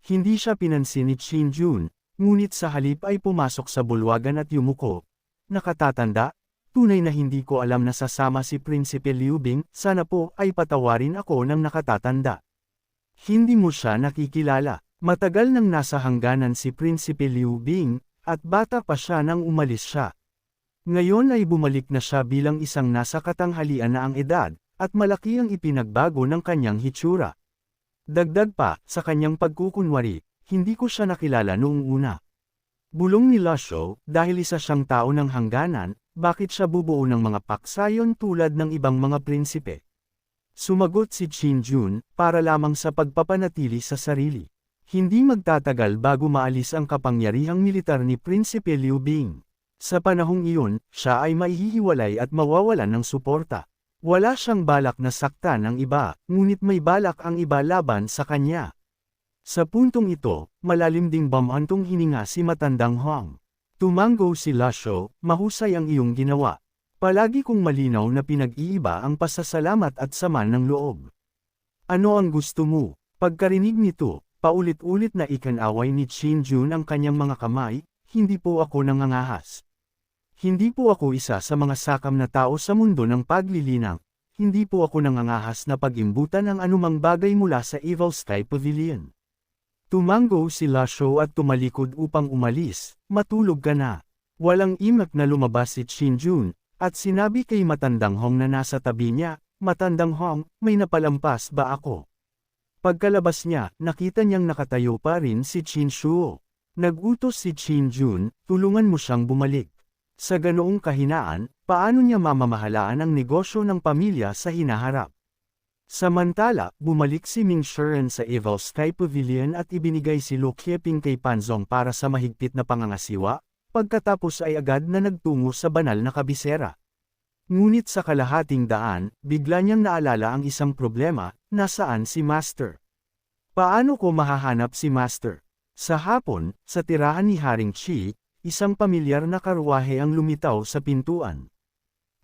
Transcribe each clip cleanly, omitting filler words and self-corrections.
Hindi siya pinansin ni Shinjun, ngunit sa halip ay pumasok sa bulwagan at yumuko. Nakatatanda, tunay na hindi ko alam na sasama si Prinsipe Liu Bing, sana po ay patawarin ako ng nakatatanda. Hindi mo siya nakikilala. Matagal nang nasa hangganan si Prinsipe Liu Bing, at bata pa siya nang umalis siya. Ngayon ay bumalik na siya bilang isang nasa katanghalian na ang edad, at malaki ang ipinagbago ng kanyang hitsura. Dagdag pa, sa kanyang pagkukunwari, hindi ko siya nakilala noong una. Bulong ni Lasho, dahil isa siyang tao ng hangganan, bakit siya bubuo ng mga paksayon tulad ng ibang mga prinsipe? Sumagot si Shinjun, para lamang sa pagpapanatili sa sarili. Hindi magtatagal bago maalis ang kapangyarihang militar ni Prinsipe Liu Bing. Sa panahong iyon, siya ay maihihiwalay at mawawalan ng suporta. Wala siyang balak na saktan ng iba, ngunit may balak ang iba laban sa kanya. Sa puntong ito, malalim ding bamantong hininga si matandang Hong. Tumango si Lasho, mahusay ang iyong ginawa. Palagi kong malinaw na pinag-iiba ang pasasalamat at sama ng loob. Ano ang gusto mo? Pagkarinig nito, paulit-ulit na ikanaway ni Shinjun ang kanyang mga kamay, hindi po ako nangangahas. Hindi po ako isa sa mga sakam na tao sa mundo ng paglilinang, hindi po ako nangangahas na pag-imbutan ang anumang bagay mula sa Evil Sky Pavilion. Tumango si Lasho at tumalikod upang umalis, matulog ka na. Walang imak na lumabas si Shinjun, at sinabi kay matandang Hong na nasa tabi niya, matandang Hong, may napalampas ba ako? Pagkalabas niya, nakita niyang nakatayo pa rin si Chinshuo. Nagutos si Shinjun, tulungan mo siyang bumalik. Sa ganoong kahinaan, paano niya mamamahalaan ang negosyo ng pamilya sa hinaharap? Samantala, bumalik si Ming Shuren sa Evil Sky Pavilion at ibinigay si Lu Qieping kay Panzong para sa mahigpit na pangangasiwa, pagkatapos ay agad na nagtungo sa banal na kabisera. Ngunit sa kalahating daan, bigla niyang naalala ang isang problema, nasaan si Master? Paano ko mahahanap si Master? Sa hapon, sa tirahan ni Haring Chi, isang pamilyar na karwahe ang lumitaw sa pintuan.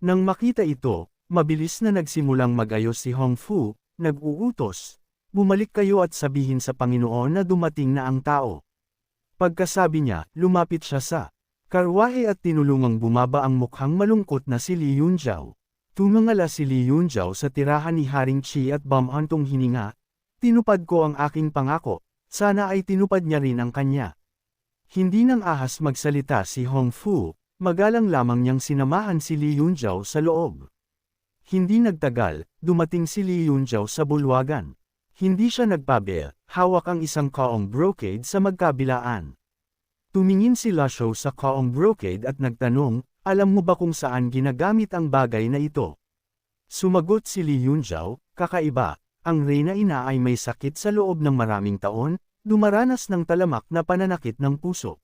Nang makita ito, mabilis na nagsimulang mag-ayos si Hong Fu, nag-uutos, bumalik kayo at sabihin sa Panginoon na dumating na ang tao. Pagkasabi niya, lumapit siya sa karwahe at tinulungang bumaba ang mukhang malungkot na si Li Yunjiao. Tumangala si Li Yunjiao sa tirahan ni Haring Chi at bamhantong hininga, tinupad ko ang aking pangako, sana ay tinupad niya rin ang kanya. Hindi nang ahas magsalita si Hong Fu, magalang lamang niyang sinamahan si Li Yunjiao sa loob. Hindi nagtagal, dumating si Li Yunjiao sa bulwagan. Hindi siya nagpabe, hawak ang isang kaong brocade sa magkabilaan. Tumingin si Lasho sa kaong brocade at nagtanong, alam mo ba kung saan ginagamit ang bagay na ito? Sumagot si Li Yunjiao, kakaiba, ang reyna ina ay may sakit sa loob ng maraming taon, dumaranas ng talamak na pananakit ng puso.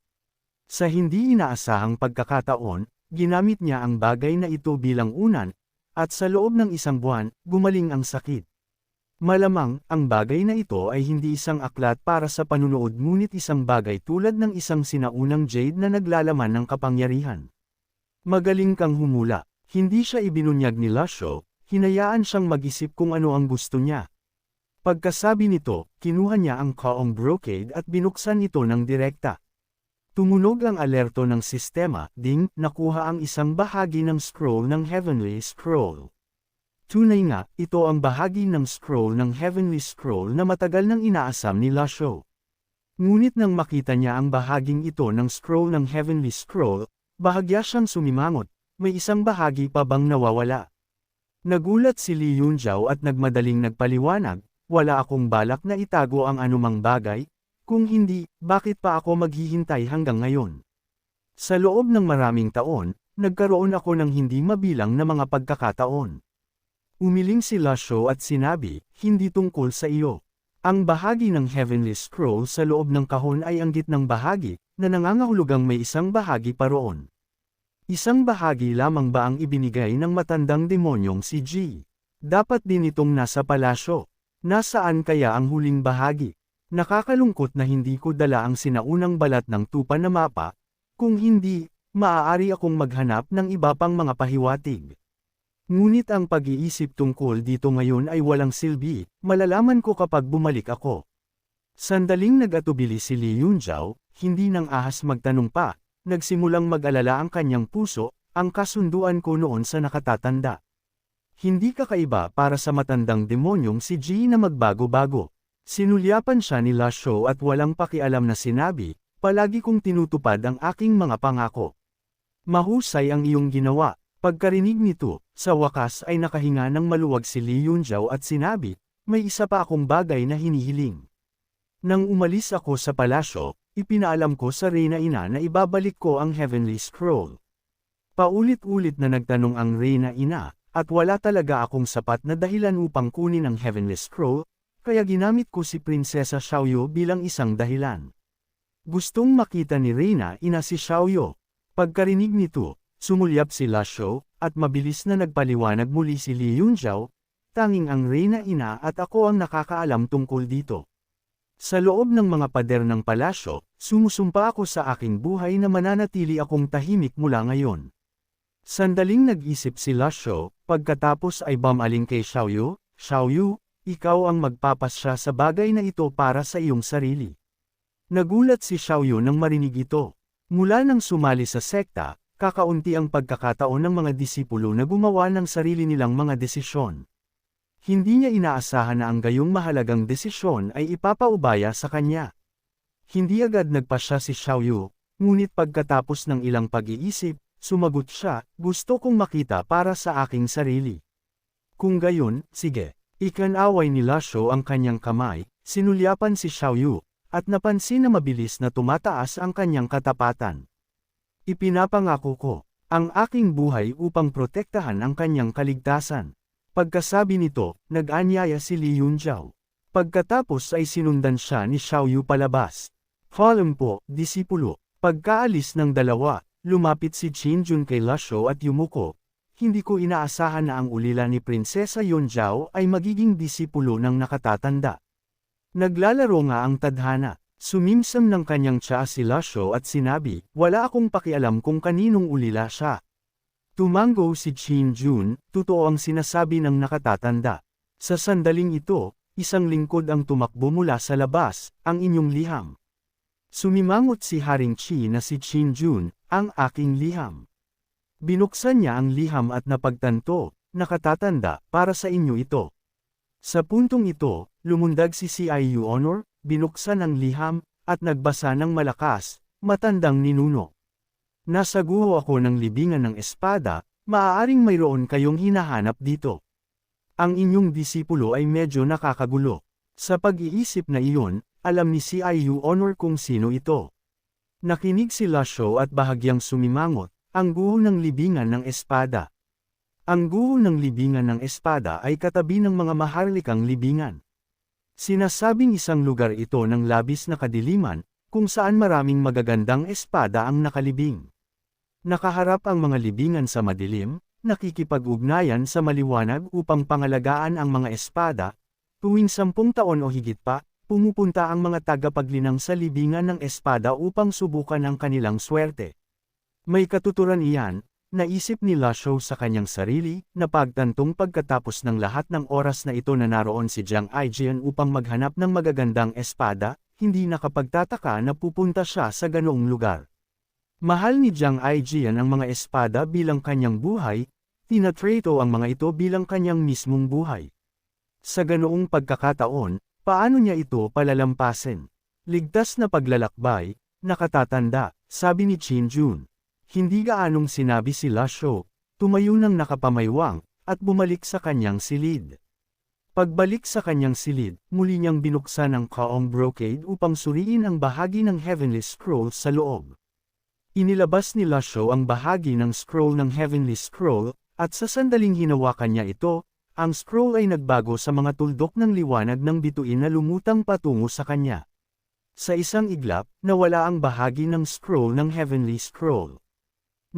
Sa hindi inaasahang pagkakataon, ginamit niya ang bagay na ito bilang unan, at sa loob ng isang buwan, gumaling ang sakit. Malamang, ang bagay na ito ay hindi isang aklat para sa panunood ngunit isang bagay tulad ng isang sinaunang jade na naglalaman ng kapangyarihan. Magaling kang humula. Hindi siya ibinunyag ni Lasho, hinayaan siyang mag-isip kung ano ang gusto niya. Pagkasabi nito, kinuha niya ang kaong brocade at binuksan ito ng direkta. Tumunog ang alerto ng sistema, ding, nakuha ang isang bahagi ng scroll ng Heavenly Scroll. Tunay nga, ito ang bahagi ng scroll ng Heavenly Scroll na matagal nang inaasam ni Lasho. Ngunit nang makita niya ang bahaging ito ng scroll ng Heavenly Scroll, bahagya siyang sumimangot, may isang bahagi pa bang nawawala. Nagulat si Li Yunjiao at nagmadaling nagpaliwanag, wala akong balak na itago ang anumang bagay, kung hindi, bakit pa ako maghihintay hanggang ngayon? Sa loob ng maraming taon, nagkaroon ako ng hindi mabilang na mga pagkakataon. Umiling si Lasho at sinabi, hindi tungkol sa iyo. Ang bahagi ng Heavenly Scroll sa loob ng kahon ay ang gitnang bahagi, na nangangahulugang may isang bahagi pa roon. Isang bahagi lamang ba ang ibinigay ng matandang demonyong si G? Dapat din itong nasa palasyo. Nasaan kaya ang huling bahagi? Nakakalungkot na hindi ko dala ang sinaunang balat ng tupa na mapa, kung hindi, maaari akong maghanap ng iba pang mga pahiwatig. Ngunit ang pag-iisip tungkol dito ngayon ay walang silbi, malalaman ko kapag bumalik ako. Sandaling nag-atubili si Li Yunjiao, hindi nang ahas magtanong pa, nagsimulang mag-alala ang kanyang puso, ang kasunduan ko noon sa nakatatanda. Hindi kakaiba para sa matandang demonyong si Ji na magbago-bago. Sinulyapan siya ni La Shou at walang pakialam na sinabi, palagi kong tinutupad ang aking mga pangako. Mahusay ang iyong ginawa. Pagkarinig nito, sa wakas ay nakahinga ng maluwag si Li Yunjiao at sinabi, may isa pa akong bagay na hinihiling. Nang umalis ako sa palasyo, ipinaalam ko sa Reyna Ina na ibabalik ko ang Heavenly Scroll. Paulit-ulit na nagtanong ang Reyna Ina, at wala talaga akong sapat na dahilan upang kunin ang Heavenly Scroll, kaya ginamit ko si Prinsesa Xiaoyu bilang isang dahilan. Gustong makita ni Reyna Ina si Xiaoyu. Pagkarinig nito, sumulyap si La Shou, at mabilis na nagpaliwanag muli si Li Yunjiao, tanging ang Reyna Ina at ako ang nakakaalam tungkol dito. Sa loob ng mga pader ng palasyo, sumusumpa ako sa aking buhay na mananatili akong tahimik mula ngayon. Sandaling nag-isip si La Shou, pagkatapos ay bumaling kay Xiaoyu, Xiaoyu, ikaw ang magpapasya sa bagay na ito para sa iyong sarili. Nagulat si Xiaoyu nang marinig ito. Mula nang sumali sa sekta, kakaunti ang pagkakataon ng mga disipulo na gumawa ng sarili nilang mga desisyon. Hindi niya inaasahan na ang gayong mahalagang desisyon ay ipapaubaya sa kanya. Hindi agad nagpasya si Xiaoyu, ngunit pagkatapos ng ilang pag-iisip, sumagot siya, gusto kong makita para sa aking sarili. Kung gayon, sige. Ikanaway ni La Shou ang kanyang kamay, sinulyapan si Xiaoyu, at napansin na mabilis na tumataas ang kanyang katapatan. Ipinapangako ko ang aking buhay upang protektahan ang kanyang kaligtasan. Pagkasabi nito, nag-anyaya si Li Yunjiao. Pagkatapos ay sinundan siya ni Xiaoyu palabas. Follow po, disipulo. Pagkaalis ng dalawa, lumapit si Qin Jun kay La Shou at yumuko. Hindi ko inaasahan na ang ulila ni Prinsesa Yunjiao ay magiging disipulo ng nakatatanda. Naglalaro nga ang tadhana. Sumimsam ng kanyang tiyaa si La Shou at sinabi, wala akong pakialam kung kaninong ulila siya. Tumango si Qin Jun, totoo ang sinasabi ng nakatatanda. Sa sandaling ito, isang lingkod ang tumakbo mula sa labas, ang inyong liham. Sumimangot si Haring Qi na si Qin Jun, ang aking liham. Binuksan niya ang liham at napagtanto, nakatatanda, para sa inyo ito. Sa puntong ito, lumundag si Ciu Honor, binuksan ang liham, at nagbasa ng malakas, matandang ninuno. Nasa guho ako ng libingan ng espada, maaaring mayroon kayong hinahanap dito. Ang inyong disipulo ay medyo nakakagulo. Sa pag-iisip na iyon, alam ni Ciu Honor kung sino ito. Nakinig si La Shou at bahagyang sumimangot, ang guho ng libingan ng espada. Ang guho ng libingan ng espada ay katabi ng mga maharlikang libingan. Sinasabing isang lugar ito ng labis na kadiliman, kung saan maraming magagandang espada ang nakalibing. Nakaharap ang mga libingan sa madilim, nakikipag-ugnayan sa maliwanag upang pangalagaan ang mga espada, tuwing 10 taon o higit pa, pumupunta ang mga tagapaglinang sa libingan ng espada upang subukan ang kanilang swerte. May katuturan iyan, naisip ni La Shou sa kanyang sarili, na pagtantong pagkatapos ng lahat ng oras na ito na naroon si Jiang Aijian upang maghanap ng magagandang espada, hindi nakapagtataka na pupunta siya sa ganoong lugar. Mahal ni Jiang Aijian ang mga espada bilang kanyang buhay, tinatrato ang mga ito bilang kanyang mismong buhay. Sa ganoong pagkakataon, paano niya ito palalampasin? Ligtas na paglalakbay, nakatatanda, sabi ni Qin Jun. Hindi gaanong sinabi si La Shou, tumayo ng nakapamaywang, at bumalik sa kanyang silid. Pagbalik sa kanyang silid, muli niyang binuksan ang Kaong Brocade upang suriin ang bahagi ng Heavenly Scroll sa loob. Inilabas ni La Shou ang bahagi ng scroll ng Heavenly Scroll, at sa sandaling hinawakan niya ito, ang scroll ay nagbago sa mga tuldok ng liwanag ng bituin na lumutang patungo sa kanya. Sa isang iglap, nawala ang bahagi ng scroll ng Heavenly Scroll.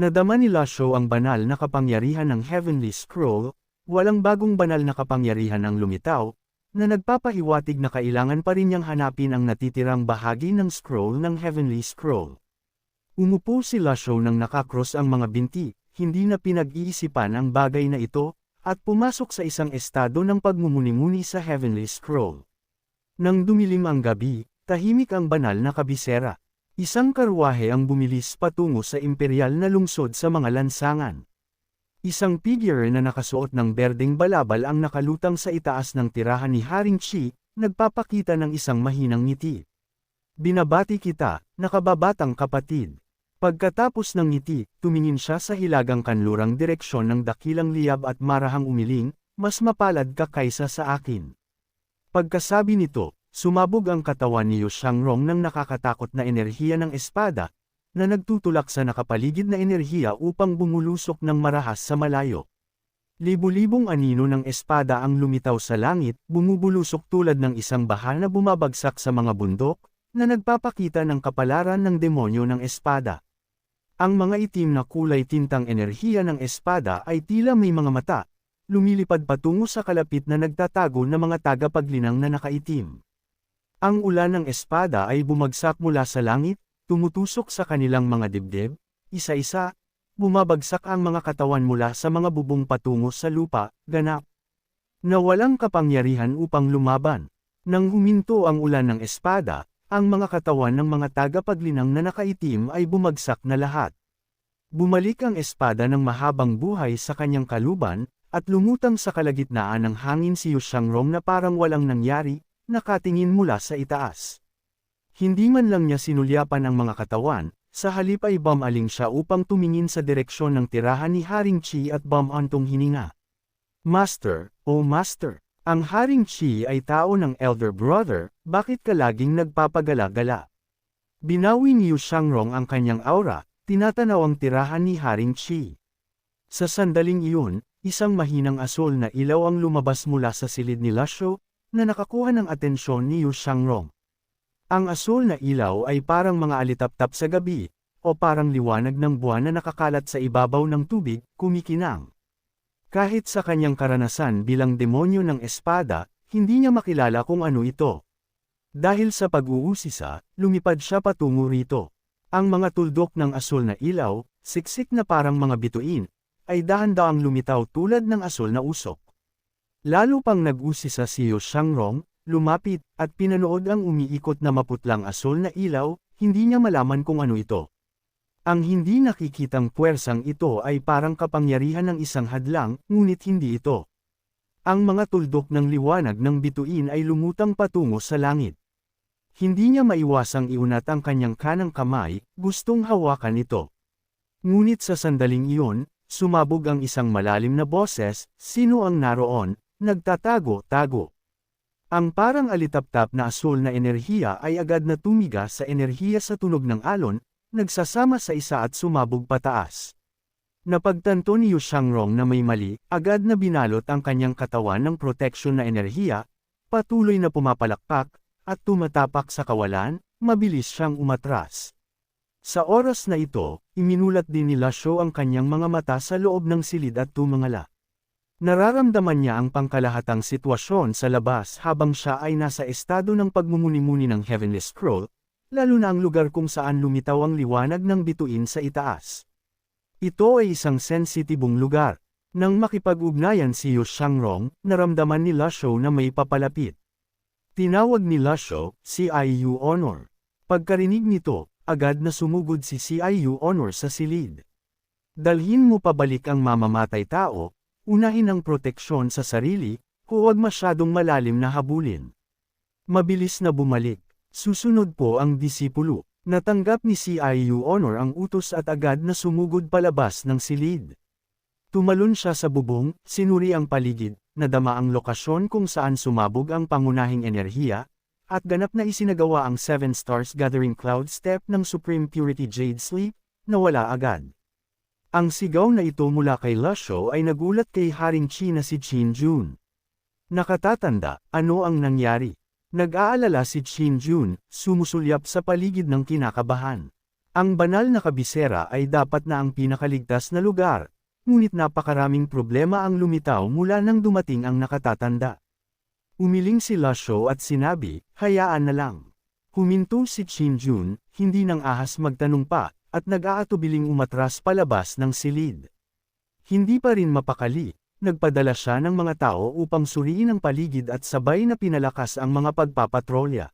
Nadama ni La Shou ang banal na kapangyarihan ng Heavenly Scroll, walang bagong banal na kapangyarihan ang lumitaw, na nagpapahiwatig na kailangan pa rin niyang hanapin ang natitirang bahagi ng scroll ng Heavenly Scroll. Umupo si La Shou nang nakakross ang mga binti, hindi na pinag-iisipan ang bagay na ito, at pumasok sa isang estado ng pagmumuni-muni sa Heavenly Scroll. Nang dumilim ang gabi, tahimik ang banal na kabisera. Isang karwahe ang bumilis patungo sa imperial na lungsod sa mga lansangan. Isang figure na nakasuot ng berdeng balabal ang nakalutang sa itaas ng tirahan ni Haring Chi, nagpapakita ng isang mahinang ngiti. Binabati kita, nakababatang kapatid. Pagkatapos ng ngiti, tumingin siya sa hilagang kanlurang direksyon ng dakilang liyab at marahang umiling, mas mapalad ka kaysa sa akin. Pagkasabi nito, sumabog ang katawan ni Yu Shangrong ng nakakatakot na enerhiya ng espada, na nagtutulak sa nakapaligid na enerhiya upang bumulusok ng marahas sa malayo. Libu-libong anino ng espada ang lumitaw sa langit, bumubulusok tulad ng isang baha na bumabagsak sa mga bundok, na nagpapakita ng kapalaran ng demonyo ng espada. Ang mga itim na kulay tintang enerhiya ng espada ay tila may mga mata, lumilipad patungo sa kalapit na nagtatago na mga tagapaglinang na nakaitim. Ang ulan ng espada ay bumagsak mula sa langit, tumutusok sa kanilang mga dibdib, isa-isa, bumabagsak ang mga katawan mula sa mga bubong patungo sa lupa, ganap na walang kapangyarihan upang lumaban. Nang huminto ang ulan ng espada, ang mga katawan ng mga tagapaglinang na nakaitim ay bumagsak na lahat. Bumalik ang espada ng mahabang buhay sa kanyang kaluban, at lumutang sa kalagitnaan ng hangin si Yu Shangrong na parang walang nangyari, nakatingin mula sa itaas. Hindi man lang niya sinulyapan ang mga katawan, sa halip ay bumaling siya upang tumingin sa direksyon ng tirahan ni Haring Chi at bumantong hininga. Master, o Master, ang Haring Chi ay tao ng elder brother, bakit ka laging nagpapagala-gala? Binawi ni Yu Shangrong ang kanyang aura, tinatanaw ang tirahan ni Haring Chi. Sa sandaling iyon, isang mahinang asul na ilaw ang lumabas mula sa silid ni Lasho, na nakakuha ng atensyon ni Yu Shangrong. Ang asul na ilaw ay parang mga alitaptap sa gabi, o parang liwanag ng buwan na nakakalat sa ibabaw ng tubig, kumikinang. Kahit sa kanyang karanasan bilang demonyo ng espada, hindi niya makilala kung ano ito. Dahil sa pag-uusisa, lumipad siya patungo rito. Ang mga tuldok ng asul na ilaw, siksik na parang mga bituin, ay dahan-daang lumitaw tulad ng asul na usok. Lalo pang nag-usisa si Yu Shangrong, lumapit, at pinanood ang umiikot na maputlang asul na ilaw, hindi niya malaman kung ano ito. Ang hindi nakikitang puwersang ito ay parang kapangyarihan ng isang hadlang, ngunit hindi ito. Ang mga tuldok ng liwanag ng bituin ay lumutang patungo sa langit. Hindi niya maiwasang iunat ang kanyang kanang kamay, gustong hawakan ito. Ngunit sa sandaling iyon, sumabog ang isang malalim na boses, sino ang naroon, nagtatago-tago. Ang parang alitaptap na asul na enerhiya ay agad na tumiga sa enerhiya sa tunog ng alon, nagsasama sa isa at sumabog pataas. Napagtanto ni Yu Shangrong na may mali, agad na binalot ang kanyang katawan ng proteksyon na enerhiya, patuloy na pumapalakpak, at tumatapak sa kawalan, mabilis siyang umatras. Sa oras na ito, iminulat din ni Lasho ang kanyang mga mata sa loob ng silid at tumangala. Nararamdaman niya ang pangkalahatang sitwasyon sa labas habang siya ay nasa estado ng pagmumuni-muni ng Heavenly Scroll, lalo na ang lugar kung saan lumitaw ang liwanag ng bituin sa itaas. Ito ay isang sensitibong lugar. Nang makipag-ugnayan si Yu Shangrong, naramdaman ni Lasho na may papalapit. Tinawag ni Lasho, CIU Honor. Pagkarinig nito, agad na sumugod si CIU Honor sa silid. Dalhin mo pabalik ang mamamatay tao, unahin ang proteksyon sa sarili, huwag masyadong malalim na habulin. Mabilis na bumalik. Susunod po ang disipulo. Natanggap ni CIU Honor ang utos at agad na sumugod palabas ng silid. Tumalon siya sa bubong, sinuri ang paligid, nadama ang lokasyon kung saan sumabog ang pangunahing enerhiya, at ganap na isinagawa ang 7 Stars Gathering Cloud Step ng Supreme Purity Jade Sleep, na wala agad. Ang sigaw na ito mula kay Lasho ay nagulat kay Haring Chi na si Qin Jun. Nakatatanda, ano ang nangyari? Nag-aalala si Qin Jun, sumusulyap sa paligid ng kinakabahan. Ang banal na kabisera ay dapat na ang pinakaligtas na lugar, ngunit napakaraming problema ang lumitaw mula nang dumating ang nakatatanda. Umiling si Lasho at sinabi, hayaan na lang. Huminto si Qin Jun, hindi nang ahas magtanong pa, at nag-aatubiling umatras palabas ng silid. Hindi pa rin mapakali, nagpadala siya ng mga tao upang suriin ang paligid at sabay na pinalakas ang mga pagpapatrolya.